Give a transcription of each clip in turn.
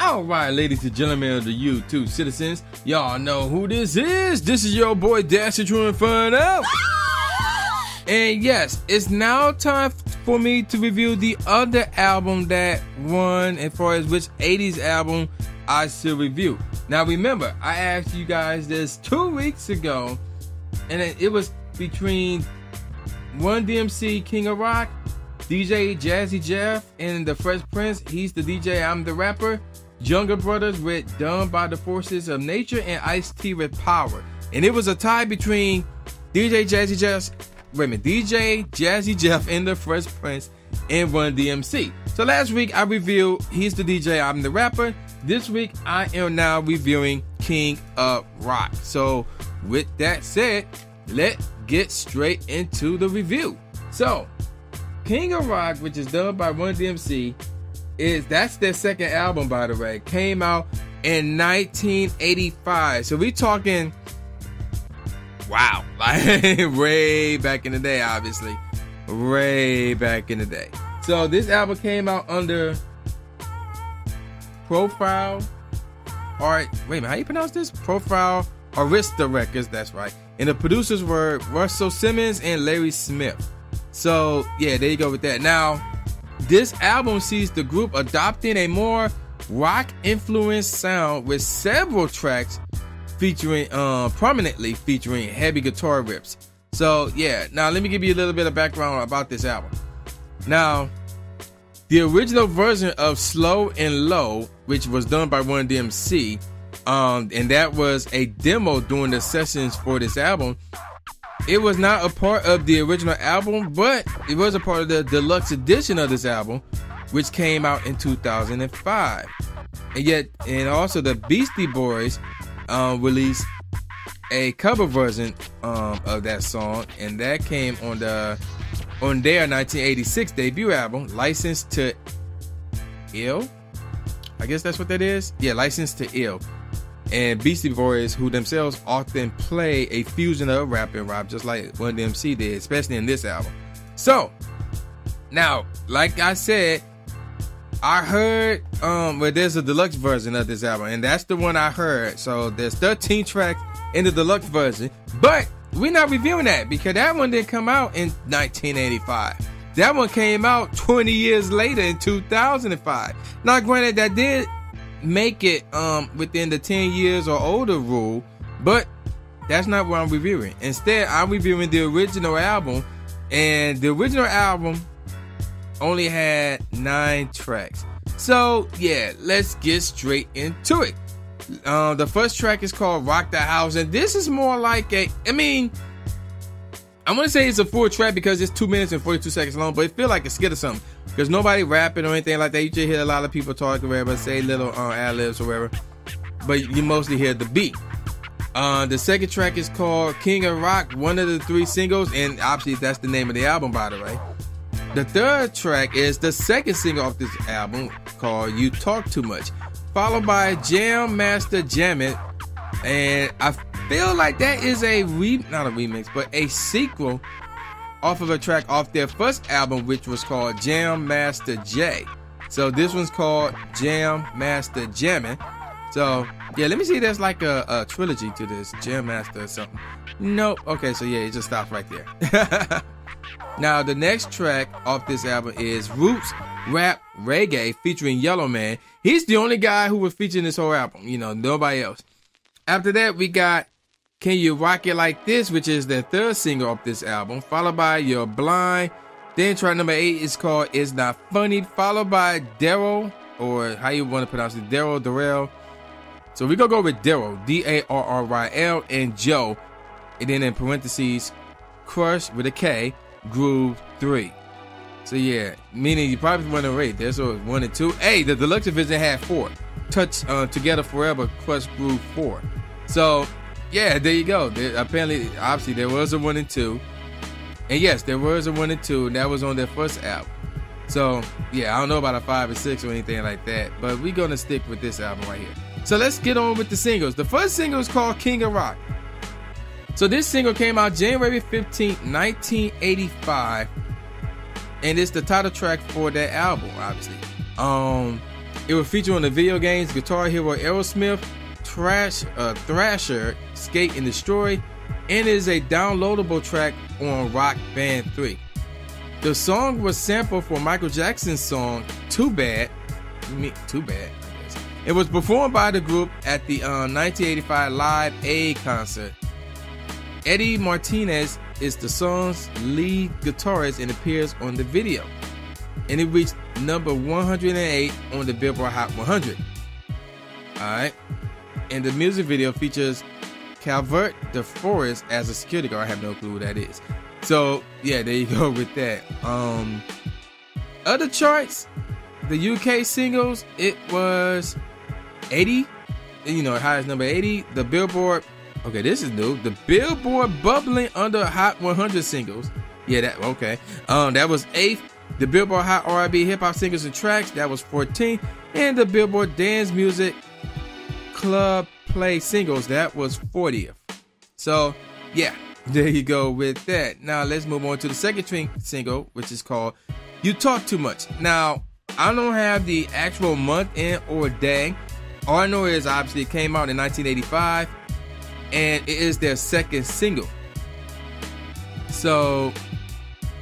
All right, ladies and gentlemen of the YouTube citizens, y'all know who this is. This is your boy Dash Inferno. And yes, it's now time for me to review the other album that won as far as which 80s album I should review. Now remember, I asked you guys this 2 weeks ago, and it was between Run DMC King of Rock, DJ Jazzy Jeff, and the Fresh Prince. He's the DJ, I'm the rapper. Younger Brothers with Done by the Forces of Nature, and Ice-T with Power. And it was a tie between DJ Jazzy Jeff and the Fresh Prince and Run DMC. So last week I reviewed He's the DJ, I'm the Rapper. This week I am now reviewing King of Rock. So with that said, let's get straight into the review. So King of Rock, which is done by Run DMC, that's their second album, by the way. Came out in 1985. So we talking, wow, like way back in the day, obviously. Way back in the day. So this album came out under Profile, or wait a minute, how you pronounce this? Profile Arista Records, that's right. And the producers were Russell Simmons and Larry Smith. So yeah, there you go with that. Now, this album sees the group adopting a more rock-influenced sound with several tracks featuring prominently featuring heavy guitar riffs. So yeah, now let me give you a little bit of background about this album. Now, the original version of Slow and Low, which was done by Run DMC, and that was a demo during the sessions for this album. It was not a part of the original album, but it was a part of the deluxe edition of this album, which came out in 2005. And also the Beastie Boys released a cover version of that song, and that came on their 1986 debut album, License to Ill. I guess that's what that is. Yeah, License to Ill. And Beastie Boys, who themselves often play a fusion of rap and rock, just like Run DMC did, especially in this album. So, now, like I said, I heard, there's a deluxe version of this album, and that's the one I heard. So, there's 13 tracks in the deluxe version, but we're not reviewing that because that one didn't come out in 1985. That one came out 20 years later in 2005. Now, granted, that did make it within the 10 years or older rule, but that's not what I'm reviewing. Instead, I'm reviewing the original album, and the original album only had 9 tracks. So yeah, let's get straight into it. The first track is called Rock the House, and this is more like I want to say it's a full track because it's 2 minutes and 42 seconds long, but it feels like a skit or something. There's nobody rapping or anything like that. You just hear a lot of people talking or whatever, say little ad-libs or whatever, but you mostly hear the beat. The second track is called King of Rock, one of the 3 singles, and obviously that's the name of the album, by the way. The third track is the second single off this album, called You Talk Too Much, followed by Jam Master Jam It, and I feel like that is not a remix, but a sequel off of a track off their first album, which was called Jam Master J. So this one's called Jam Master Jammin'. So yeah, let me see if there's like a trilogy to this, Jam Master or something. Nope. Okay, so yeah, it just stops right there. Now the next track off this album is Roots Rap Reggae featuring Yellow Man. He's the only guy who was featured in this whole album, nobody else. After that, we got Can You Rock It Like This, which is the third single of this album, followed by You're Blind. Then track number 8 is called It's Not Funny, followed by Daryl, or how you want to pronounce it, Darryl. So we're going to go with Daryl, Darryl, and Joe, and then in parentheses, Crush with a K, Groove 3. So yeah, meaning you probably want to rate. There's 1 and 2. Hey, the deluxe edition had 4. Touch Together Forever, Crush Groove 4. So yeah, there you go. Obviously, there was a 1 and 2. And yes, there was a 1 and 2, and that was on their first album. So yeah, I don't know about a 5 or 6 or anything like that, but we're gonna stick with this album right here. So let's get on with the singles. The first single is called King of Rock. So this single came out January 15th, 1985, and it's the title track for that album, obviously. It was featured on the video games Guitar Hero Aerosmith, Thrasher, Skate and Destroy, and is a downloadable track on Rock Band 3. The song was sampled for Michael Jackson's song Too Bad. Too Bad, I guess. It was performed by the group at the 1985 Live Aid concert. Eddie Martinez is the song's lead guitarist and appears on the video. And it reached number 108 on the Billboard Hot 100. Alright. And the music video features Calvert DeForest as a security guard. I have no clue who that is. So, yeah, there you go with that. Other charts, the UK singles, it was 80. You know, highest number 80. The Billboard, okay, this is new. The Billboard Bubbling Under Hot 100 singles. Yeah, that, okay. That was 8th. The Billboard Hot R&B Hip Hop Singles and Tracks, that was 14th. And the Billboard Dance Music Club Play Singles, that was 40th. So, yeah, there you go with that. Now, let's move on to the second single, which is called You Talk Too Much. Now, I don't have the actual month in or day. All I know is, obviously, it came out in 1985, and it is their second single. So,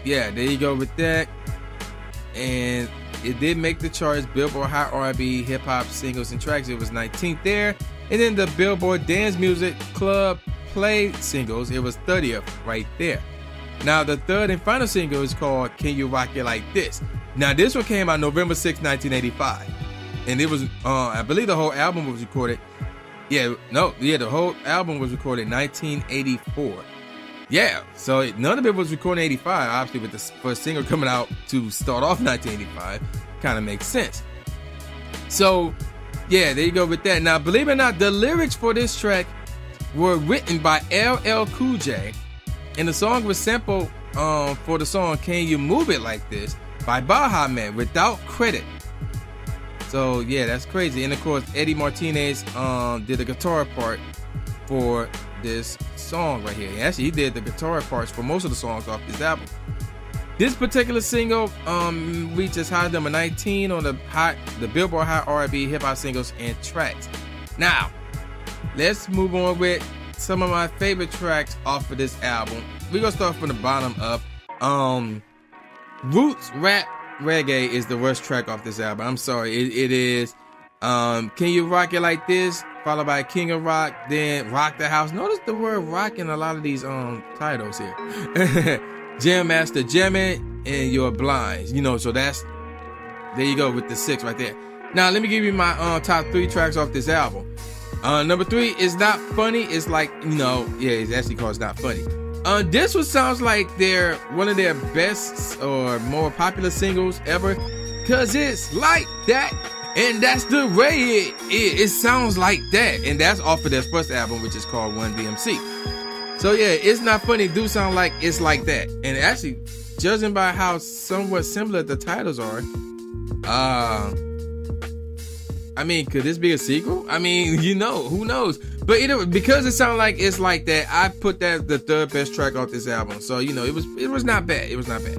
yeah, there you go with that. And it did make the charts. Billboard Hot R&B Hip Hop Singles and Tracks, it was 19th there. And then the Billboard Dance Music Club Play Singles, it was 30th right there. Now the third and final single is called Can You Rock It Like This. Now this one came out November 6, 1985. And it was, I believe the whole album was recorded. The whole album was recorded in 1984. Yeah, so none of it was recorded in 85. Obviously, with the first single coming out to start off 1985, kind of makes sense. So, yeah, there you go with that. Now, believe it or not, the lyrics for this track were written by LL Cool J, and the song was sampled for the song Can You Move It Like This by Baha Man without credit. So, yeah, that's crazy. And, of course, Eddie Martinez did the guitar part for this song right here. Actually, he did the guitar parts for most of the songs off this album. This particular single reached as high as number 19 on the Billboard Hot R&B Hip Hop Singles and Tracks. Now, let's move on with some of my favorite tracks off of this album. We're gonna start from the bottom up. Roots Rap Reggae is the worst track off this album. I'm sorry, it is. Can You Rock It Like This, followed by King of Rock, then Rock the House. Notice the word rock in a lot of these titles here. Jam Master Jamming and You're Blind. You know, so that's, there you go with the 6 right there. Now let me give you my top 3 tracks off this album. Number 3 is Not Funny. It's like, you know, yeah, it's actually called It's Not Funny. This one sounds like one of their best or more popular singles ever, cause it's like that. And that's the way it sounds like that. And that's off of their first album, which is called D.M.C. So yeah, It's Not Funny do sound like It's Like That. And actually, judging by how somewhat similar the titles are, I mean, could this be a sequel? I mean, you know, who knows? But because it sounds like It's Like That, I put that the third best track off this album. So, you know, it was not bad. It was not bad.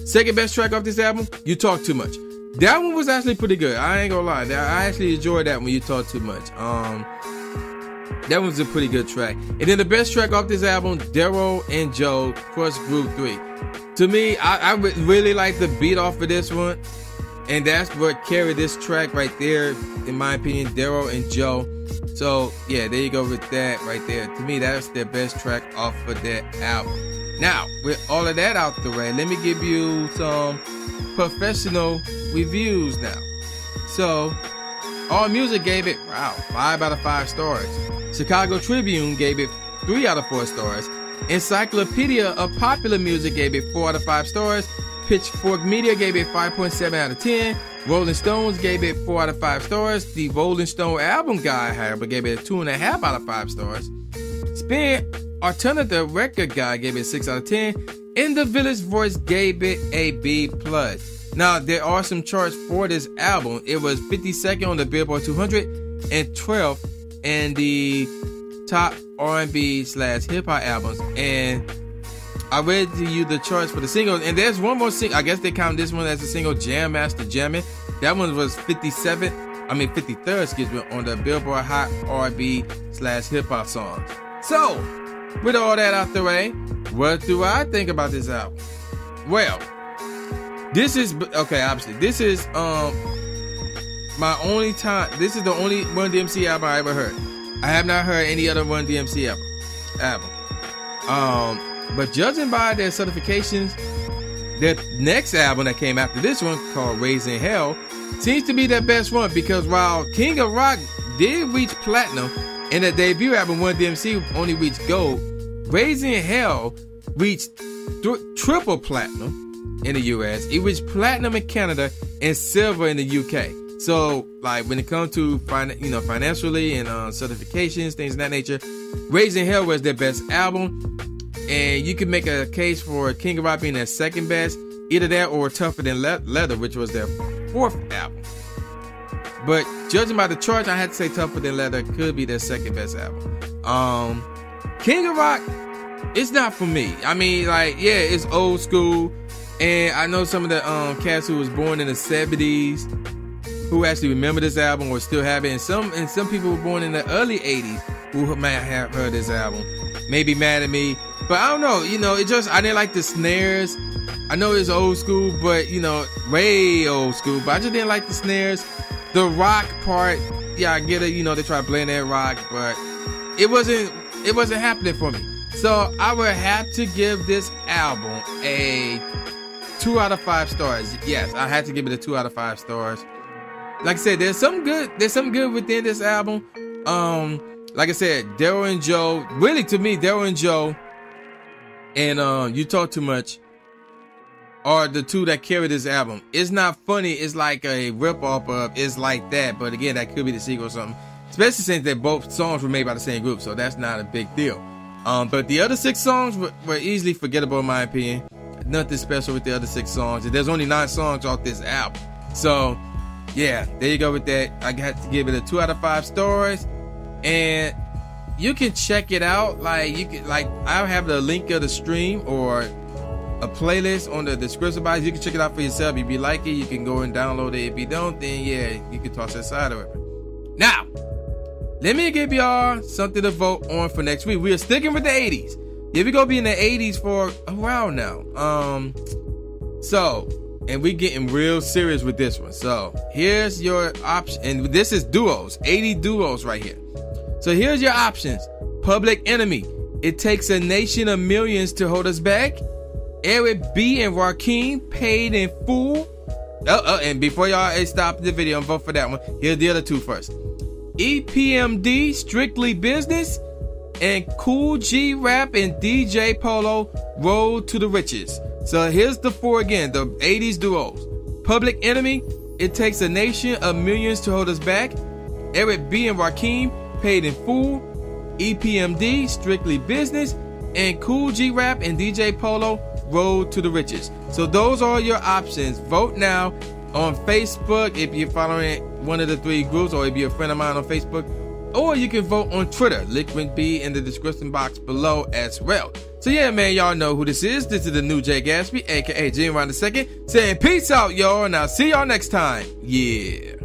Second best track off this album, You Talk Too Much. That one was actually pretty good. I ain't gonna lie. I actually enjoyed that when You Talk Too Much. That was a pretty good track. And then the best track off this album, Daryl and Joe, Crush Groove 3. To me, I really like the beat off of this one. And that's what carried this track right there, in my opinion, Daryl and Joe. So, yeah, there you go with that right there. To me, that's their best track off of that album. Now, with all of that out the way, let me give you some professional reviews now. So, AllMusic gave it, 5 out of 5 stars. Chicago Tribune gave it 3 out of 4 stars. Encyclopedia of Popular Music gave it 4 out of 5 stars. Pitchfork Media gave it 5.7 out of 10. Rolling Stones gave it 4 out of 5 stars. The Rolling Stone Album Guide, however, gave it 2.5 out of 5 stars. Spin Alternative Record Guide gave it 6 out of 10. And The Village Voice gave it a B+. Now, there are some charts for this album. It was 52nd on the Billboard 200 and 12th in the top R&B/hip-hop albums. And I read to you the charts for the singles, and there's one more single. I guess they count this one as a single, Jam Master Jammin'. That one was 53rd, excuse me, on the Billboard Hot R&B/hip hop songs. So, with all that out the way, what do I think about this album? Well, this is okay. Obviously, this is my only time. This is the only Run DMC album I ever heard. I have not heard any other Run DMC album. But judging by their certifications, their next album that came after this one, called Raising Hell, seems to be their best one, because while King of Rock did reach platinum and the debut album Run DMC only reached gold, Raising Hell reached triple platinum in the US. It reached platinum in Canada and silver in the UK. So, like, when it comes to financially and certifications, things of that nature, Raising Hell was their best album. And you can make a case for King of Rock being their second best, either that or Tougher Than Leather, which was their fourth album. But judging by the charts, I had to say Tougher Than Leather could be their second best album. King of Rock, it's not for me. I mean, like, yeah, it's old school, and I know some of the cats who was born in the 70s who actually remember this album or still have it, and some people were born in the early 80s who might have heard this album, may be mad at me. But I don't know, it just, I didn't like the snares. I know it's old school, but, way old school, but I just didn't like the snares. The rock part, yeah, I get it, they try to blend that rock, but it wasn't happening for me. So I would have to give this album a 2 out of 5 stars. Yes, I had to give it a 2 out of 5 stars. Like I said, there's some good within this album. Like I said, Daryl and Joe, really to me, Daryl and Joe and You Talk Too Much are the two that carry this album. It's not funny, it's like a rip-off of It's Like That, but again, that could be the sequel or something. Especially since that both songs were made by the same group, so that's not a big deal. But the other 6 songs were easily forgettable in my opinion. Nothing special with the other 6 songs. There's only 9 songs off this album. So, yeah, there you go with that. I got to give it a 2 out of 5 stars. And you can check it out. I'll have the link of the stream or a playlist on the description box. You can check it out for yourself. If you like it, you can go and download it. If you don't, then yeah, you can toss that side of it. Now, let me give y'all something to vote on for next week. We are sticking with the 80s. Yeah, we're gonna be in the 80s for a while now. And we getting real serious with this one. So here's your option, and this is duos, 80 duos right here. So here's your options. Public Enemy, It Takes a Nation of Millions to Hold Us Back. Eric B and Rakim, Paid in Full. And before y'all stop the video and vote for that one, here's the other 2 first. EPMD, Strictly Business, and Cool G Rap and DJ Polo, Road to the Riches. So here's the 4 again, the 80s duos. Public Enemy, It Takes a Nation of Millions to Hold Us Back. Eric B and Rakim, Paid in Full. EPMD, Strictly Business, and Cool G Rap and DJ Polo, Road to the Riches. So those are your options. Vote now on Facebook if you're following one of the 3 groups, or if you're a friend of mine on Facebook, or you can vote on Twitter. Link will be in the description box below as well. So yeah, man, y'all know who this is. This is the new Jay Gatsby, aka Jim Ron II, saying peace out, y'all, and I'll see y'all next time. Yeah.